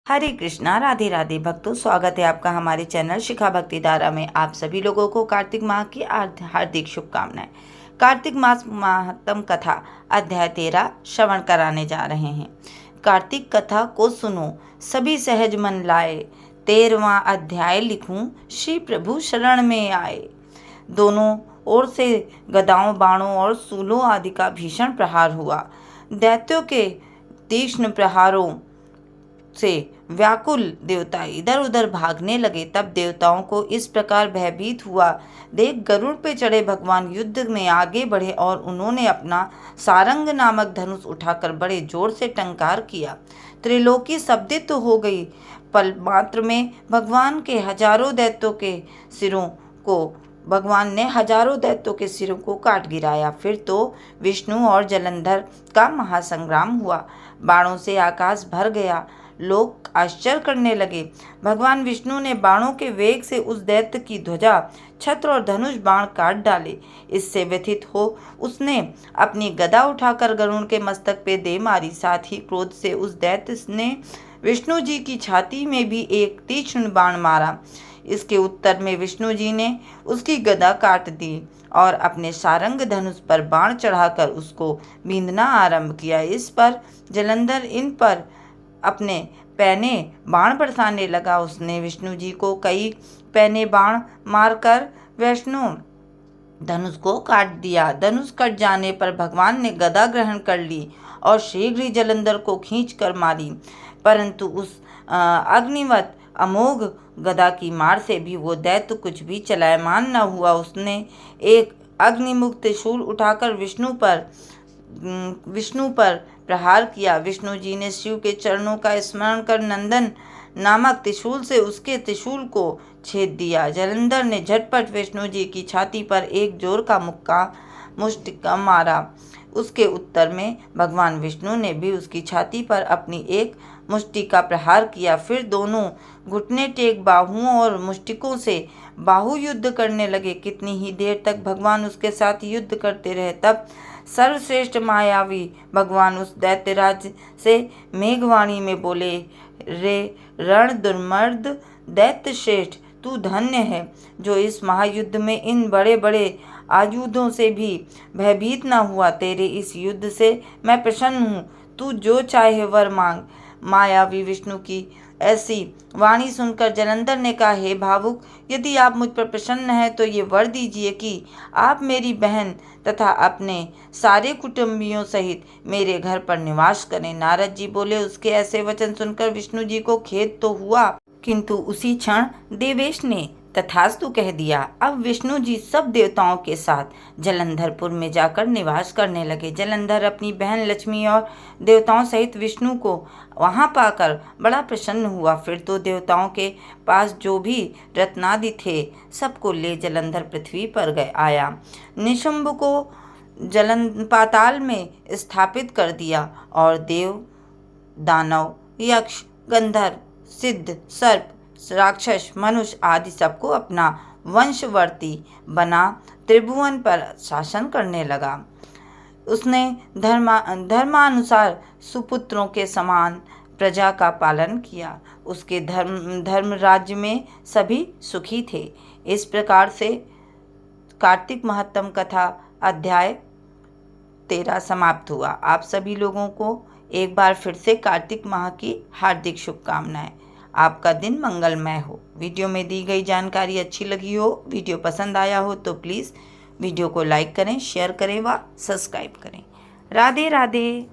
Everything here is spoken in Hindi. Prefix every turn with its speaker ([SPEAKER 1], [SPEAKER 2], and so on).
[SPEAKER 1] हरे कृष्णा, राधे राधे भक्तों, स्वागत है आपका हमारे चैनल शिखा भक्ति धारा में। आप सभी लोगों को कार्तिक माह की हार्दिक शुभकामनाएं। कार्तिक मास महात्म कथा अध्याय 13 श्रवण कराने जा रहे हैं। कार्तिक कथा को सुनो, सभी सहज मन लाए, 13वां अध्याय लिखूं, श्री प्रभु शरण में आए। दोनों ओर से गदाओं, बाणों और सूलों आदि का भीषण प्रहार हुआ। दैत्यों के तीक्ष्ण प्रहारों से व्याकुल देवता इधर उधर भागने लगे। तब देवताओं को इस प्रकार भयभीत हुआ देख गरुड़ पे चढ़े भगवान युद्ध में आगे बढ़े और उन्होंने अपना सारंग नामक धनुष उठाकर बड़े जोर से टंकार किया। त्रिलोकी शब्दित हो गई। पल मात्र में भगवान ने हजारों दैत्यों के सिरों को काट गिराया। फिर तो विष्णु और जलंधर का महासंग्राम हुआ। बाणों से आकाश भर गया। लोग आश्चर्य करने लगे। भगवान विष्णु ने बाणों के वेग से उस दैत्य की ध्वजा, छत्र और धनुष बाण काट डाले। इससे व्यथित हो उसने अपनी गदा उठाकर गरुड़ के मस्तक पे दे मारी। साथ ही क्रोध से उस दैत्य ने विष्णु जी की छाती में भी एक तीक्ष्ण बाण मारा। इसके उत्तर में विष्णु जी ने उसकी गदा काट दी और अपने सारंग धनुष पर बाण चढ़ाकर उसको बींधना आरंभ किया। इस पर जलंधर इन पर अपने पैने बाण बरसाने लगा। उसने विष्णु जी को कई पैने बाण मारकर वैष्णु धनुष को काट दिया। धनुष कट जाने पर भगवान ने गदा ग्रहण कर ली और शीघ्र ही जलंधर को खींच कर मारी। परंतु उस अग्निवत अमोघ गदा की मार से भी वो दैत्य कुछ भी चलायमान न हुआ। उसने एक अग्निमुख त्रिशूल उठाकर विष्णु पर प्रहार किया। विष्णु जी ने शिव के चरणों का स्मरण कर नंदन नामक त्रिशूल से उसके त्रिशूल को छेद दिया। जलंधर ने झटपट विष्णु जी की छाती पर एक जोर का मुष्टिका मारा। उसके उत्तर में भगवान विष्णु ने भी उसकी छाती पर अपनी एक मुष्टि का प्रहार किया। फिर दोनों घुटने टेक बाहुओं और मुष्टिकों से बाहु युद्ध करने लगे। कितनी ही देर तक भगवान उसके साथ युद्ध करते रहे। तब सर्वश्रेष्ठ मायावी भगवान उस दैत्यराज से मेघवाणी में बोले, रे रण दुर्मर्द दैत्य श्रेष्ठ, तू धन्य है जो इस महायुद्ध में इन बड़े बड़े आयुधों से भी भयभीत न हुआ। तेरे इस युद्ध से मैं प्रसन्न हूँ। तू जो चाहे वर मांग। मायावी विष्णु की ऐसी वाणी सुनकर जलंधर ने कहा, हे भावुक, यदि आप मुझ पर प्रसन्न हैं तो ये वर दीजिए कि आप मेरी बहन तथा अपने सारे कुटुंबियों सहित मेरे घर पर निवास करें। नारद जी बोले, उसके ऐसे वचन सुनकर विष्णु जी को खेद तो हुआ, किंतु उसी क्षण देवेश ने तथास्तु कह दिया। अब विष्णु जी सब देवताओं के साथ जलंधरपुर में जाकर निवास करने लगे। जलंधर अपनी बहन लक्ष्मी और देवताओं सहित विष्णु को वहां पाकर बड़ा प्रसन्न हुआ। फिर तो देवताओं के पास जो भी रत्नादि थे सबको ले जलंधर पृथ्वी पर आया। निशुंभ को पाताल में स्थापित कर दिया और देव, दानव, यक्ष, गंधर्व, सिद्ध, सर्प, राक्षस, मनुष्य आदि सबको अपना वंशवर्ती बना त्रिभुवन पर शासन करने लगा। उसने धर्मानुसार सुपुत्रों के समान प्रजा का पालन किया। उसके धर्म राज्य में सभी सुखी थे। इस प्रकार से कार्तिक महात्म कथा अध्याय 13 समाप्त हुआ। आप सभी लोगों को एक बार फिर से कार्तिक माह की हार्दिक शुभकामनाएं। आपका दिन मंगलमय हो। वीडियो में दी गई जानकारी अच्छी लगी हो, वीडियो पसंद आया हो तो प्लीज़ वीडियो को लाइक करें, शेयर करें व सब्सक्राइब करें। राधे राधे।